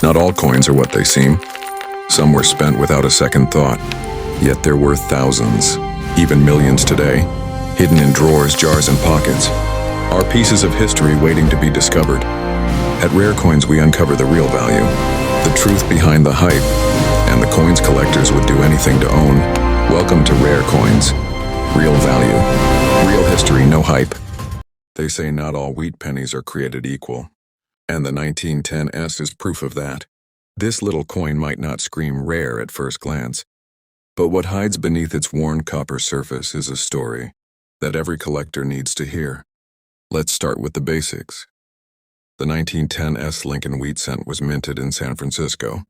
Not all coins are what they seem. Some were spent without a second thought, yet they're worth thousands, even millions today, hidden in drawers, jars, and pockets, are pieces of history waiting to be discovered. At Rare Coins, we uncover the real value, the truth behind the hype, and the coins collectors would do anything to own. Welcome to Rare Coins. Real value. Real history, no hype. They say not all wheat pennies are created equal, and the 1910s is proof of that. This little coin might not scream rare at first glance, but what hides beneath its worn copper surface is a story that every collector needs to hear. Let's start with the basics. The 1910s Lincoln Wheat cent was minted in San Francisco,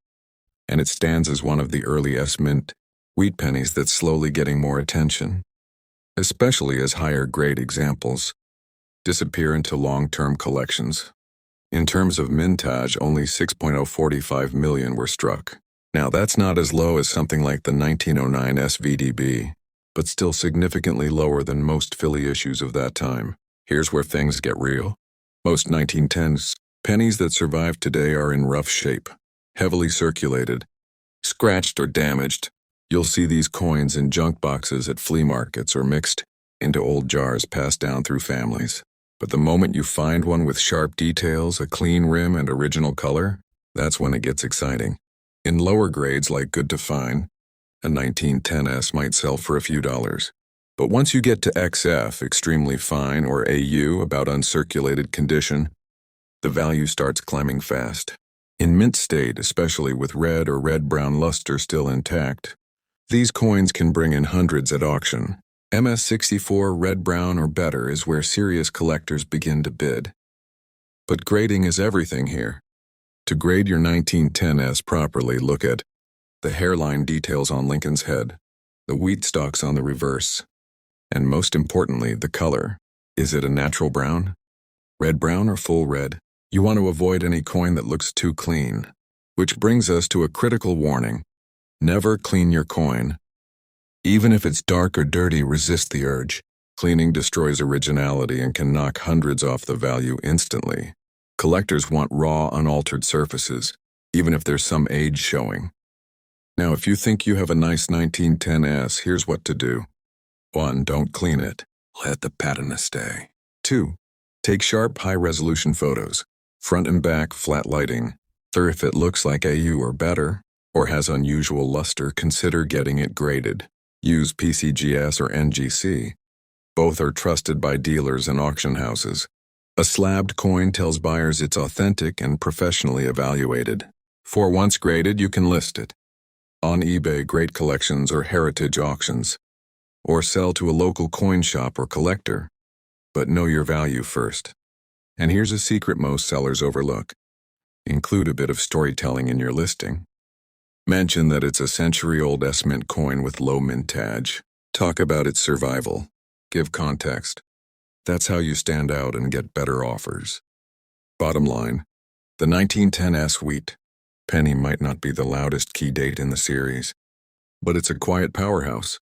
and it stands as one of the earliest mint wheat pennies that's slowly getting more attention, especially as higher grade examples disappear into long-term collections. In terms of mintage, only 6.045 million were struck. Now that's not as low as something like the 1909 SVDB, but still significantly lower than most Philly issues of that time. Here's where things get real. Most 1910s pennies that survive today are in rough shape, heavily circulated, scratched or damaged. You'll see these coins in junk boxes at flea markets or mixed into old jars passed down through families. But the moment you find one with sharp details, a clean rim, and original color, that's when it gets exciting. In lower grades like good to fine, a 1910s might sell for a few dollars. But once you get to XF, extremely fine, or AU, about uncirculated condition, the value starts climbing fast. In mint state, especially with red or red-brown luster still intact, these coins can bring in hundreds at auction. MS64 red-brown or better is where serious collectors begin to bid. But grading is everything here. To grade your 1910s properly, look at the hairline details on Lincoln's head, the wheat stalks on the reverse, and most importantly, the color. Is it a natural brown, red-brown, or full red? You want to avoid any coin that looks too clean. Which brings us to a critical warning. Never clean your coin. Even if it's dark or dirty, resist the urge. Cleaning destroys originality and can knock hundreds off the value instantly. Collectors want raw, unaltered surfaces, even if there's some age showing. Now, if you think you have a nice 1910s, here's what to do. 1. Don't clean it. Let the patina stay. 2. Take sharp, high-resolution photos. Front and back, flat lighting. 3. If it looks like AU or better, or has unusual luster, consider getting it graded. Use PCGS or NGC. Both are trusted by dealers and auction houses. A slabbed coin tells buyers it's authentic and professionally evaluated. For once graded, you can list it on eBay, great collections, or heritage auctions, or sell to a local coin shop or collector. But know your value first. And here's a secret most sellers overlook. Include a bit of storytelling in your listing. Mention that it's a century-old S-mint coin with low mintage. Talk about its survival. Give context. That's how you stand out and get better offers. Bottom line, the 1910s wheat penny might not be the loudest key date in the series, but it's a quiet powerhouse.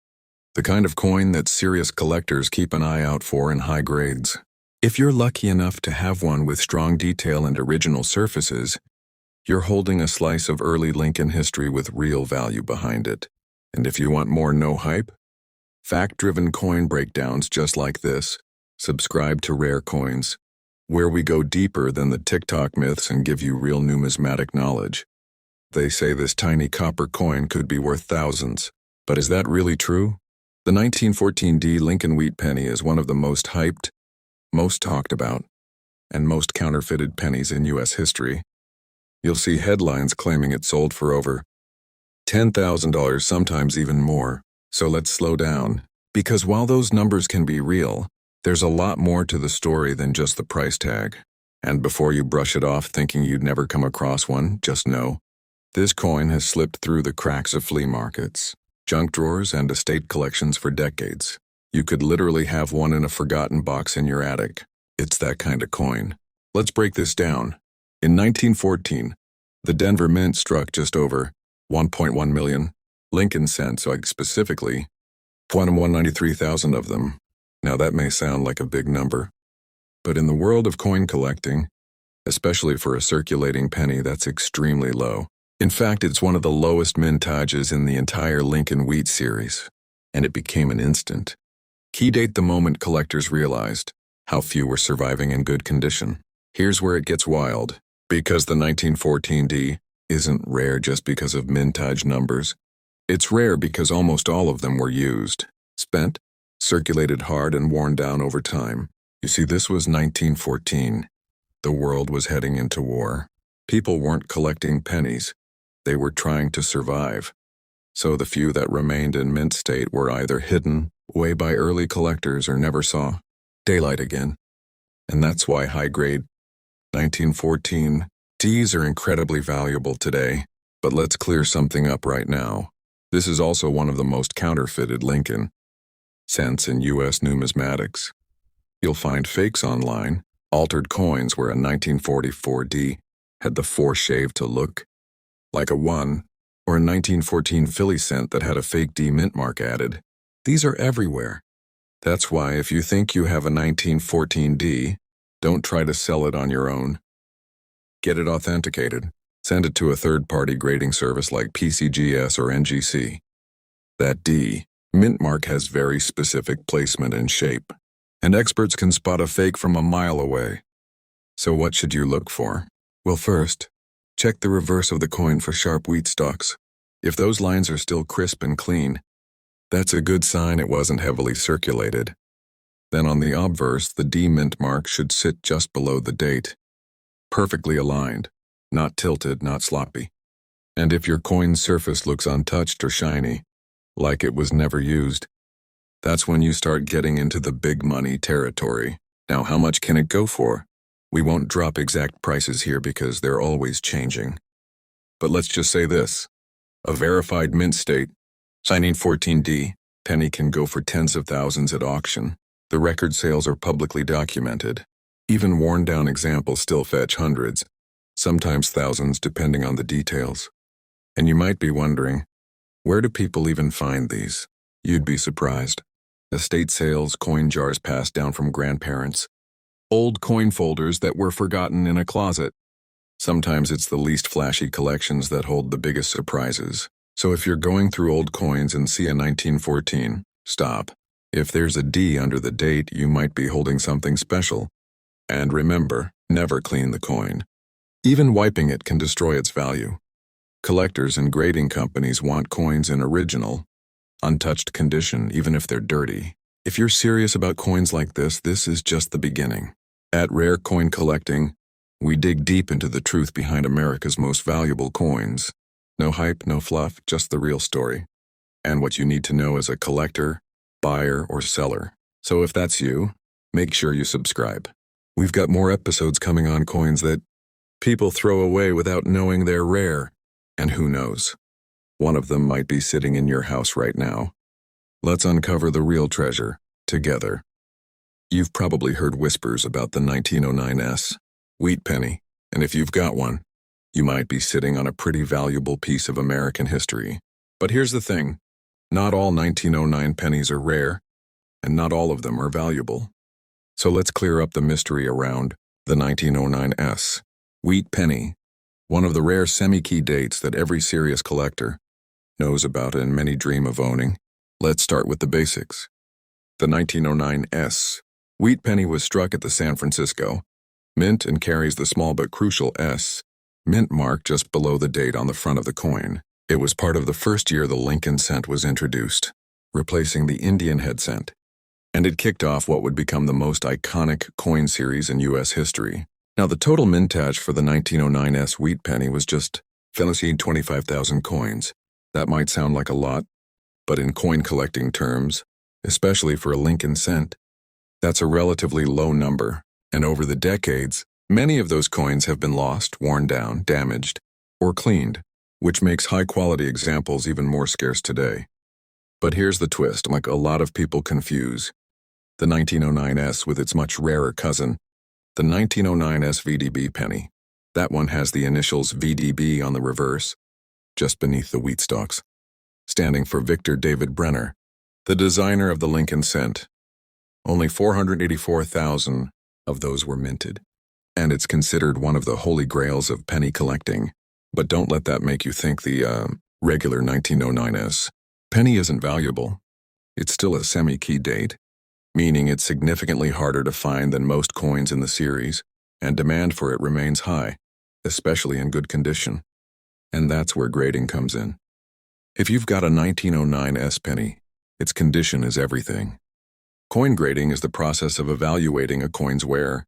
The kind of coin that serious collectors keep an eye out for in high grades. If you're lucky enough to have one with strong detail and original surfaces, you're holding a slice of early Lincoln history with real value behind it. And if you want more no-hype, fact-driven coin breakdowns just like this, subscribe to Rare Coins, where we go deeper than the TikTok myths and give you real numismatic knowledge. They say this tiny copper coin could be worth thousands, but is that really true? The 1914D Lincoln Wheat Penny is one of the most hyped, most talked about, and most counterfeited pennies in U.S. history. You'll see headlines claiming it sold for over $10,000, sometimes even more. So let's slow down, because while those numbers can be real, there's a lot more to the story than just the price tag. And before you brush it off thinking you'd never come across one, just know, this coin has slipped through the cracks of flea markets, junk drawers, and estate collections for decades. You could literally have one in a forgotten box in your attic. It's that kind of coin. Let's break this down. In 1914, the Denver Mint struck just over 1.1 million Lincoln cents, like specifically 193,000 of them. Now that may sound like a big number, but in the world of coin collecting, especially for a circulating penny that's extremely low. In fact, it's one of the lowest mintages in the entire Lincoln Wheat series, and it became an instant key date the moment collectors realized how few were surviving in good condition. Here's where it gets wild, because the 1914 D isn't rare just because of mintage numbers. It's rare because almost all of them were used, spent, circulated hard, and worn down over time. You see, this was 1914. The world was heading into war. People weren't collecting pennies. They were trying to survive. So the few that remained in mint state were either hidden away by early collectors or never saw daylight again. And that's why high-grade 1914 Ds are incredibly valuable today. But let's clear something up right now. This is also one of the most counterfeited Lincoln cents in U.S. numismatics. You'll find fakes online, altered coins where a 1944 D had the 4 shaved to look like a 1, or a 1914 Philly cent that had a fake D mint mark added. These are everywhere. That's why if you think you have a 1914 D, don't try to sell it on your own. Get it authenticated. Send it to a third-party grading service like PCGS or NGC. That D mint mark has very specific placement and shape, and experts can spot a fake from a mile away. So what should you look for? Well, first, check the reverse of the coin for sharp wheat stalks. If those lines are still crisp and clean, that's a good sign it wasn't heavily circulated. Then on the obverse, the D mint mark should sit just below the date, perfectly aligned, not tilted, not sloppy. And if your coin's surface looks untouched or shiny, like it was never used, that's when you start getting into the big money territory. Now, how much can it go for? We won't drop exact prices here because they're always changing. But let's just say this. A verified mint state, signing 14D, penny can go for tens of thousands at auction. The record sales are publicly documented. Even worn-down examples still fetch hundreds, sometimes thousands depending on the details. And you might be wondering, where do people even find these? You'd be surprised. Estate sales, coin jars passed down from grandparents, old coin folders that were forgotten in a closet. Sometimes it's the least flashy collections that hold the biggest surprises. So if you're going through old coins and see a 1914, stop. If there's a D under the date, you might be holding something special. And remember, never clean the coin. Even wiping it can destroy its value. Collectors and grading companies want coins in original, untouched condition, even if they're dirty. If you're serious about coins like this is just the beginning. At Rare Coin Collecting, we dig deep into the truth behind America's most valuable coins. No hype, no fluff, just the real story. And what you need to know as a collector, buyer, or seller. So if that's you, make sure you subscribe. We've got more episodes coming on coins that people throw away without knowing they're rare. And who knows? One of them might be sitting in your house right now. Let's uncover the real treasure, together. You've probably heard whispers about the 1909 wheat penny, and if you've got one, you might be sitting on a pretty valuable piece of American history. But here's the thing, not all 1909 pennies are rare, and not all of them are valuable. So let's clear up the mystery around the 1909 wheat penny, one of the rare semi-key dates that every serious collector knows about and many dream of owning. Let's start with the basics. The 1909 wheat penny was struck at the San Francisco Mint and carries the small but crucial S mint mark just below the date on the front of the coin. It was part of the first year the Lincoln cent was introduced, replacing the Indian head cent. And it kicked off what would become the most iconic coin series in U.S. history. Now, the total mintage for the 1909 wheat penny was just 25,000 coins. That might sound like a lot, but in coin collecting terms, especially for a Lincoln cent, that's a relatively low number. And over the decades, many of those coins have been lost, worn down, damaged, or cleaned, which makes high-quality examples even more scarce today. But here's the twist, like a lot of people confuse the 1909 with its much rarer cousin, the 1909 VDB penny. That one has the initials VDB on the reverse, just beneath the wheat stalks, standing for Victor David Brenner, the designer of the Lincoln cent. Only 484,000 of those were minted. and it's considered one of the holy grails of penny collecting. But don't let that make you think the regular 1909s penny isn't valuable. It's still a semi-key date, meaning it's significantly harder to find than most coins in the series, and demand for it remains high, especially in good condition. And that's where grading comes in. If you've got a 1909 S penny, its condition is everything. Coin grading is the process of evaluating a coin's wear,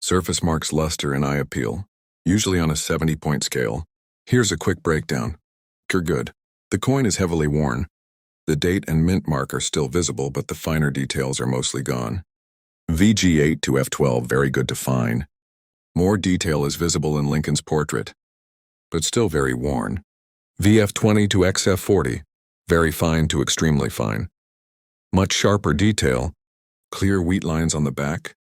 surface marks, luster, and eye appeal, usually on a 70-point scale. Here's a quick breakdown. You're good. The coin is heavily worn. The date and mint mark are still visible, but the finer details are mostly gone. VG8 to F12, very good to fine. More detail is visible in Lincoln's portrait, but still very worn. VF20 to XF40, very fine to extremely fine. Much sharper detail, clear wheat lines on the back,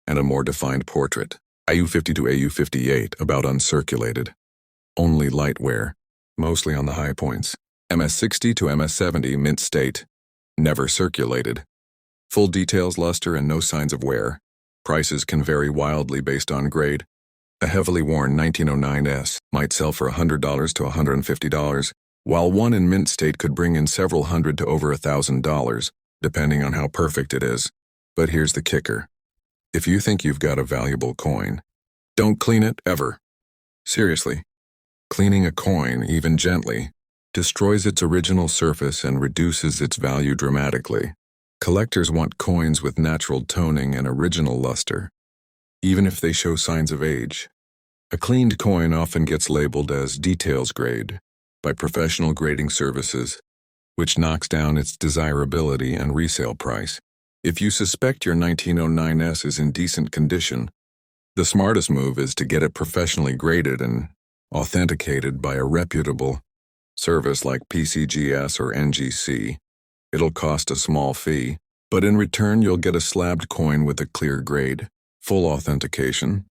and a more defined portrait. IU50 to AU58, about uncirculated. Only light wear, mostly on the high points. MS60 to MS70, mint state, never circulated. Full details, luster, and no signs of wear. Prices can vary wildly based on grade. A heavily worn 1909S might sell for $100 to $150, while one in mint state could bring in several hundred to over $1,000, depending on how perfect it is. But here's the kicker. If you think you've got a valuable coin, don't clean it ever. Seriously. Cleaning a coin, even gently, destroys its original surface and reduces its value dramatically. Collectors want coins with natural toning and original luster, even if they show signs of age. A cleaned coin often gets labeled as details grade by professional grading services, which knocks down its desirability and resale price. If you suspect your 1909S is in decent condition, the smartest move is to get it professionally graded and authenticated by a reputable service like PCGS or NGC. It'll cost a small fee, but in return you'll get a slabbed coin with a clear grade, full authentication,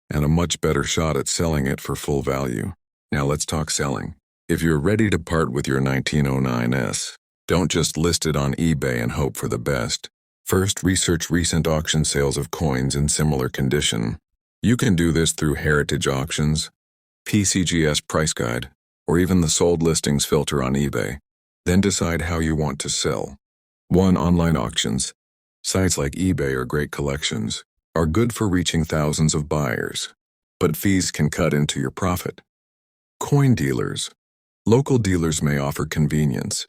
and a much better shot at selling it for full value. Now let's talk selling. If you're ready to part with your 1909S, don't just list it on eBay and hope for the best. First, research recent auction sales of coins in similar condition. You can do this through heritage auctions, PCGS price guide, or even the sold listings filter on eBay. Then decide how you want to sell. 1. Online auctions. Sites like eBay or Great Collections are good for reaching thousands of buyers, but fees can cut into your profit. Coin dealers. Local dealers may offer convenience,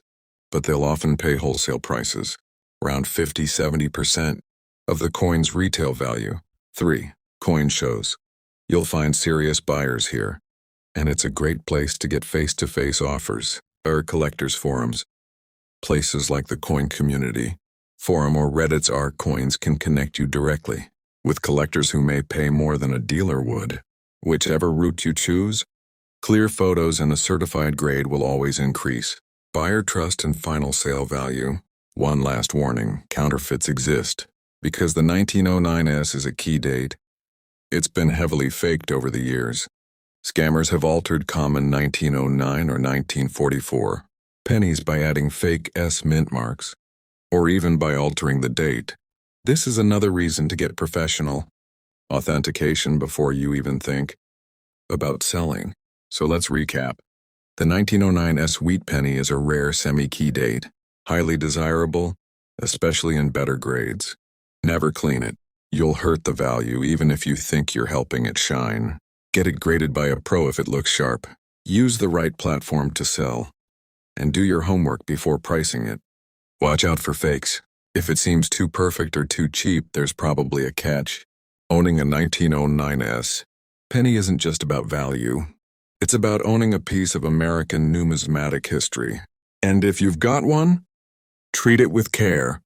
but they'll often pay wholesale prices, around 50–70% of the coin's retail value. 3. Coin shows. You'll find serious buyers here, and it's a great place to get face-to-face offers. Or collectors' forums. Places like the Coin Community Forum or Reddit's R Coins can connect you directly with collectors who may pay more than a dealer would. Whichever route you choose, clear photos and a certified grade will always increase buyer trust and final sale value. One last warning, counterfeits exist. Because the 1909S is a key date, it's been heavily faked over the years. Scammers have altered common 1909 or 1944 pennies by adding fake S mint marks, or even by altering the date. This is another reason to get professional authentication before you even think about selling. So let's recap. The 1909 S wheat penny is a rare semi-key date, highly desirable, especially in better grades. Never clean it. You'll hurt the value even if you think you're helping it shine. Get it graded by a pro if it looks sharp. Use the right platform to sell. And do your homework before pricing it. Watch out for fakes. If it seems too perfect or too cheap, there's probably a catch. Owning a 1909S penny isn't just about value. It's about owning a piece of American numismatic history. And if you've got one, treat it with care,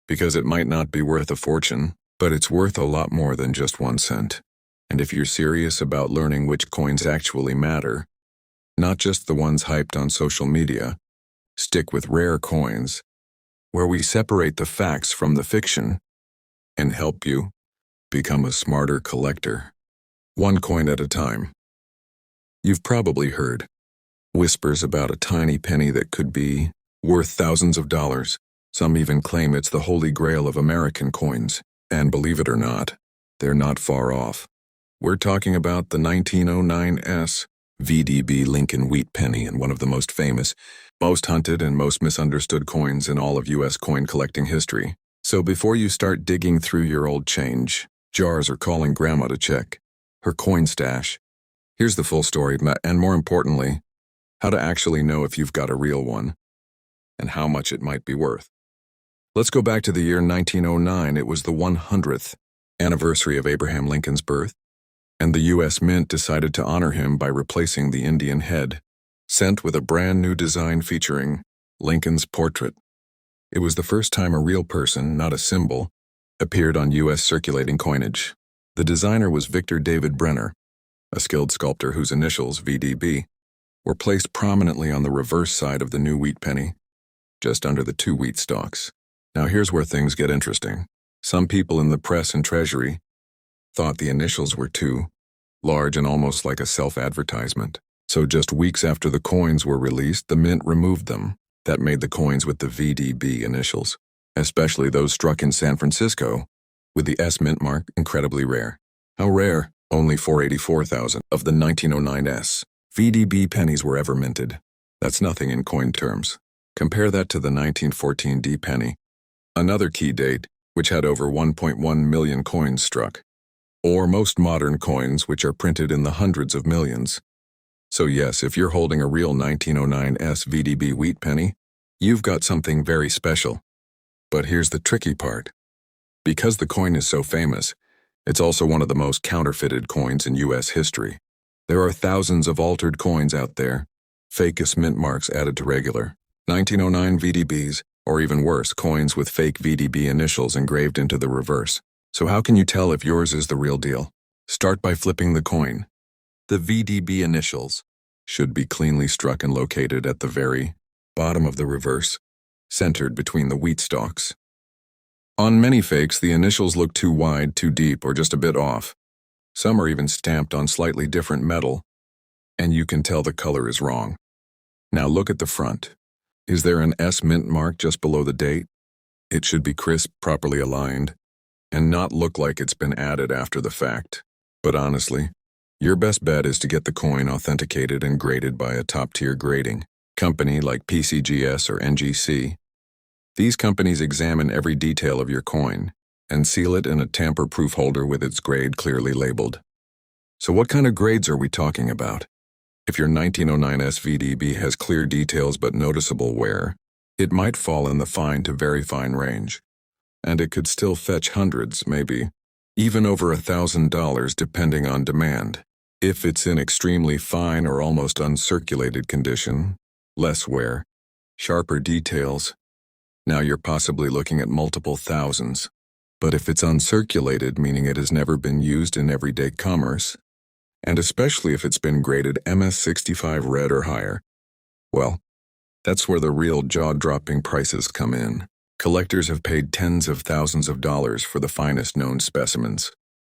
because it might not be worth a fortune, but it's worth a lot more than just 1 cent. And if you're serious about learning which coins actually matter, not just the ones hyped on social media, stick with Rare Coins, where we separate the facts from the fiction and help you become a smarter collector, one coin at a time. You've probably heard whispers about a tiny penny that could be worth thousands of dollars. Some even claim it's the holy grail of American coins, and believe it or not, they're not far off. We're talking about the 1909 VDB Lincoln Wheat Penny, and one of the most famous, most hunted, and most misunderstood coins in all of U.S. coin collecting history. So before you start digging through your old change jars or calling Grandma to check her coin stash, here's the full story, and more importantly, how to actually know if you've got a real one and how much it might be worth. Let's go back to the year 1909. It was the 100th anniversary of Abraham Lincoln's birth, and the U.S. Mint decided to honor him by replacing the Indian head, sent with a brand new design featuring Lincoln's portrait. It was the first time a real person, not a symbol, appeared on U.S. circulating coinage. The designer was Victor David Brenner, a skilled sculptor whose initials, VDB, were placed prominently on the reverse side of the new wheat penny, just under the 2 wheat stalks. Now here's where things get interesting. Some people in the press and treasury thought the initials were too large and almost like a self-advertisement. So just weeks after the coins were released, the mint removed them. That made the coins with the VDB initials, especially those struck in San Francisco, with the S mint mark, incredibly rare. How rare? Only 484,000 of the 1909 VDB pennies were ever minted. That's nothing in coin terms. Compare that to the 1914 D penny, another key date, which had over 1.1 million coins struck, or most modern coins, which are printed in the hundreds of millions. So yes, if you're holding a real 1909 VDB wheat penny, you've got something very special. But here's the tricky part. Because the coin is so famous, it's also one of the most counterfeited coins in U.S. history. There are thousands of altered coins out there, fakest mint marks added to regular 1909 VDBs, or even worse, coins with fake VDB initials engraved into the reverse. So how can you tell if yours is the real deal? Start by flipping the coin. The VDB initials should be cleanly struck and located at the very bottom of the reverse, centered between the wheat stalks. On many fakes, the initials look too wide, too deep, or just a bit off. Some are even stamped on slightly different metal, and you can tell the color is wrong. Now look at the front. Is there an S mint mark just below the date? It should be crisp, properly aligned, and not look like it's been added after the fact. But honestly, your best bet is to get the coin authenticated and graded by a top-tier grading company like PCGS or NGC. These companies examine every detail of your coin and seal it in a tamper-proof holder with its grade clearly labeled. So what kind of grades are we talking about? If your 1909 VDB has clear details but noticeable wear, it might fall in the fine to very fine range, and it could still fetch hundreds, maybe even over $1,000 depending on demand. If it's in extremely fine or almost uncirculated condition, less wear, sharper details, now you're possibly looking at multiple thousands. But if it's uncirculated, meaning it has never been used in everyday commerce, and especially if it's been graded MS65 red or higher, well, that's where the real jaw-dropping prices come in. Collectors have paid tens of thousands of dollars for the finest known specimens.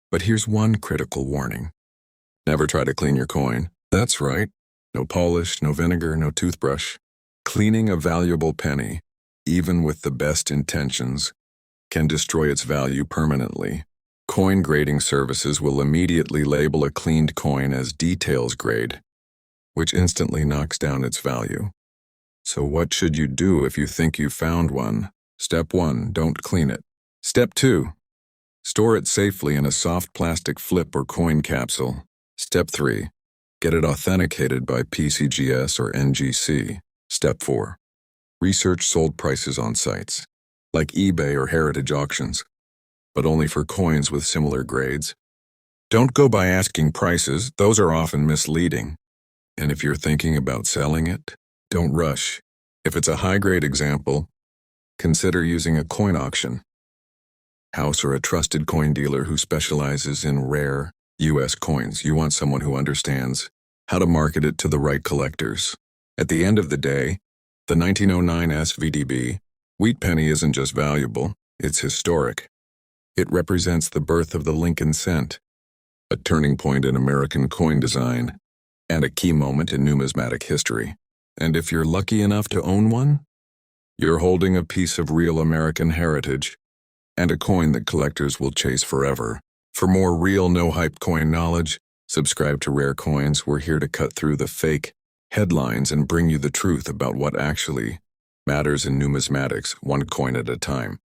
But here's one critical warning. Never try to clean your coin. That's right. No polish, no vinegar, no toothbrush. Cleaning a valuable penny, even with the best intentions, can destroy its value permanently. Coin grading services will immediately label a cleaned coin as details grade, which instantly knocks down its value. So what should you do if you think you found one? Step 1, don't clean it. Step 2, store it safely in a soft plastic flip or coin capsule. Step 3, get it authenticated by PCGS or NGC. Step 4, research sold prices on sites like eBay or heritage auctions, but only for coins with similar grades. Don't go by asking prices, those are often misleading. And if you're thinking about selling it, don't rush. If it's a high-grade example, consider using a coin auction house or a trusted coin dealer who specializes in rare U.S. coins. You want someone who understands how to market it to the right collectors. At the end of the day, the 1909 VDB wheat penny isn't just valuable, it's historic. It represents the birth of the Lincoln cent, a turning point in American coin design, and a key moment in numismatic history. And if you're lucky enough to own one, you're holding a piece of real American heritage and a coin that collectors will chase forever. For more real, no-hype coin knowledge, subscribe to Rare Coins. We're here to cut through the fake headlines and bring you the truth about what actually matters in numismatics, one coin at a time.